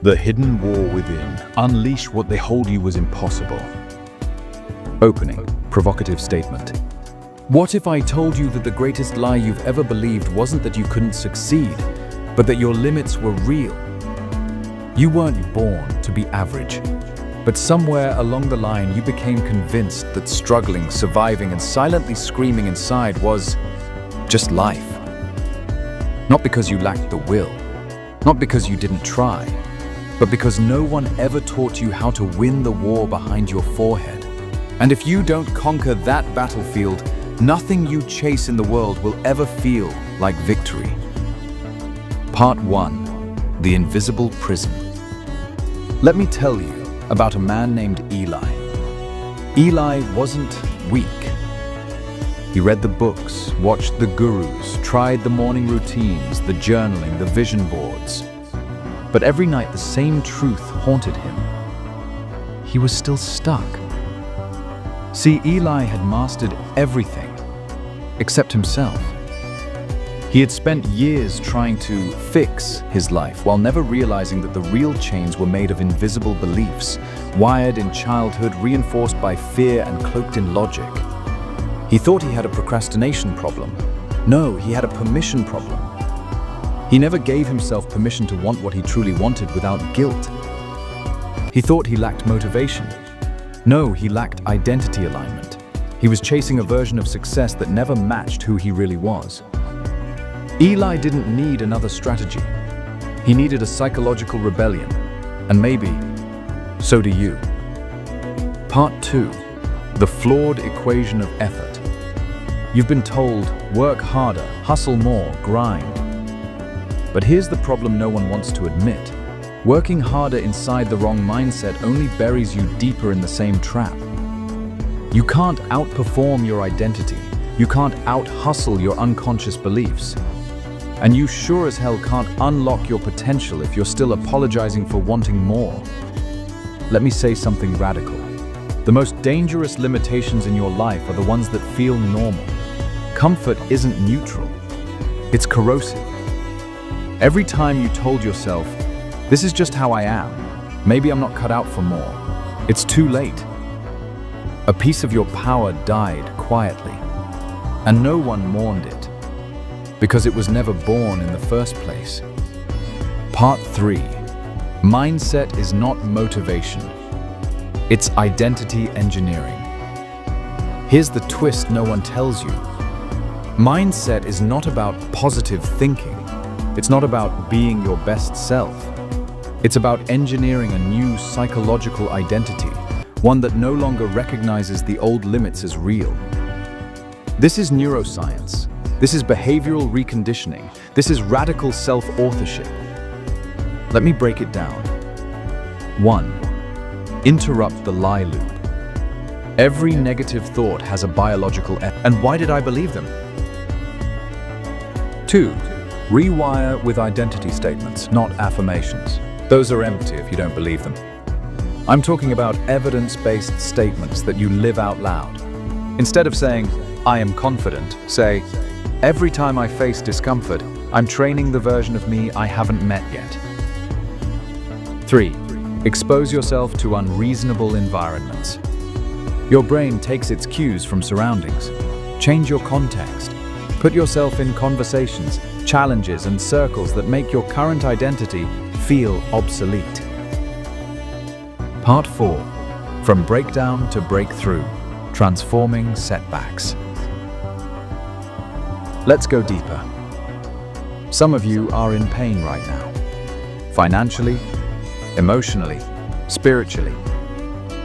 The hidden war within. Unleash what they hold you was impossible. Opening. Provocative statement. What if I told you that the greatest lie you've ever believed wasn't that you couldn't succeed, but that your limits were real? You weren't born to be average, but somewhere along the line you became convinced that struggling, surviving, and silently screaming inside was just life. Not because you lacked the will, not because you didn't try, but because no one ever taught you how to win the war behind your forehead. And if you don't conquer that battlefield, nothing you chase in the world will ever feel like victory. Part 1. The Invisible Prison. Let me tell you about a man named Eli. Eli wasn't weak. He read the books, watched the gurus, tried the morning routines, the journaling, the vision boards. But every night the same truth haunted him. He was still stuck. See, Eli had mastered everything except himself. He had spent years trying to fix his life while never realizing that the real chains were made of invisible beliefs, wired in childhood, reinforced by fear and cloaked in logic. He thought he had a procrastination problem. No, he had a permission problem. He never gave himself permission to want what he truly wanted without guilt. He thought he lacked motivation. No, he lacked identity alignment. He was chasing a version of success that never matched who he really was. Eli didn't need another strategy. He needed a psychological rebellion. And maybe, so do you. Part 2. The flawed equation of effort. You've been told, work harder, hustle more, grind. But here's the problem no one wants to admit. Working harder inside the wrong mindset only buries you deeper in the same trap. You can't outperform your identity. You can't out-hustle your unconscious beliefs. And you sure as hell can't unlock your potential if you're still apologizing for wanting more. Let me say something radical. The most dangerous limitations in your life are the ones that feel normal. Comfort isn't neutral. It's corrosive. Every time you told yourself, this is just how I am, maybe I'm not cut out for more, it's too late. A piece of your power died quietly, and no one mourned it, because it was never born in the first place. Part 3. Mindset is not motivation. It's identity engineering. Here's the twist no one tells you. Mindset is not about positive thinking. It's not about being your best self. It's about engineering a new psychological identity, one that no longer recognizes the old limits as real. This is neuroscience. This is behavioral reconditioning. This is radical self-authorship. Let me break it down. 1. Interrupt the lie loop. Every negative thought has a biological effect. And why did I believe them? 2. Rewire with identity statements, not affirmations. Those are empty if you don't believe them. I'm talking about evidence-based statements that you live out loud. Instead of saying, I am confident, say, every time I face discomfort, I'm training the version of me I haven't met yet. 3. Expose yourself to unreasonable environments. Your brain takes its cues from surroundings. Change your context. Put yourself in conversations, challenges, and circles that make your current identity feel obsolete. Part 4. From breakdown to breakthrough, transforming setbacks. Let's go deeper. Some of you are in pain right now. Financially, emotionally, spiritually.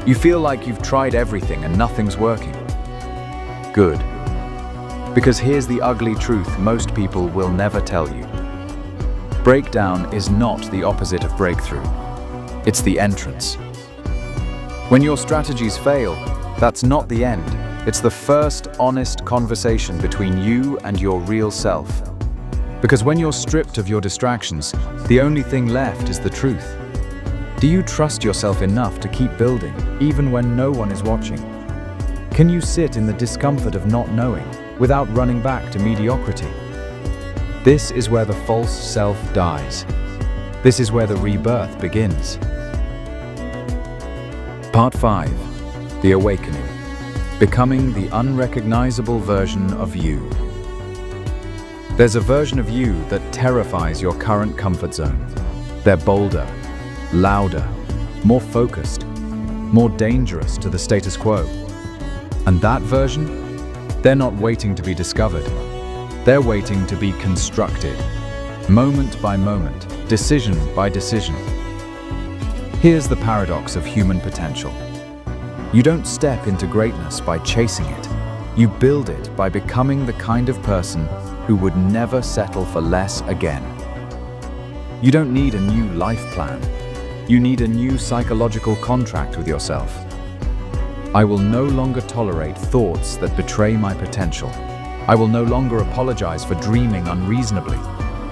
You feel like you've tried everything and nothing's working. Good. Because here's the ugly truth most people will never tell you. Breakdown is not the opposite of breakthrough. It's the entrance. When your strategies fail, that's not the end. It's the first honest conversation between you and your real self. Because when you're stripped of your distractions, the only thing left is the truth. Do you trust yourself enough to keep building, even when no one is watching? Can you sit in the discomfort of not knowing, without running back to mediocrity? This is where the false self dies. This is where the rebirth begins. Part 5. The Awakening. Becoming the unrecognizable version of you. There's a version of you that terrifies your current comfort zone. They're bolder, louder, more focused, more dangerous to the status quo. And that version? They're not waiting to be discovered. They're waiting to be constructed, moment by moment, decision by decision. Here's the paradox of human potential. You don't step into greatness by chasing it. You build it by becoming the kind of person who would never settle for less again. You don't need a new life plan. You need a new psychological contract with yourself. I will no longer tolerate thoughts that betray my potential. I will no longer apologize for dreaming unreasonably.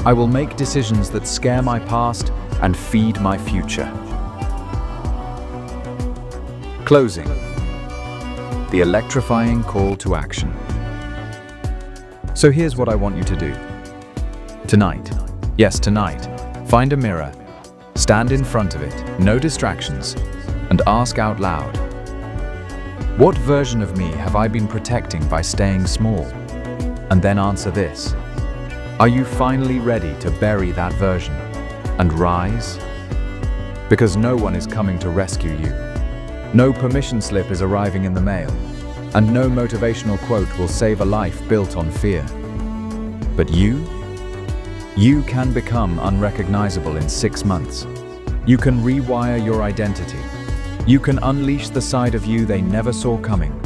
I will make decisions that scare my past and feed my future. Closing. The electrifying call to action. So here's what I want you to do. Tonight, yes, tonight, find a mirror, stand in front of it, no distractions, and ask out loud, what version of me have I been protecting by staying small? And then answer this. Are you finally ready to bury that version and rise? Because no one is coming to rescue you. No permission slip is arriving in the mail, and no motivational quote will save a life built on fear. But you can become unrecognizable in 6 months. You can rewire your identity. You can unleash the side of you they never saw coming.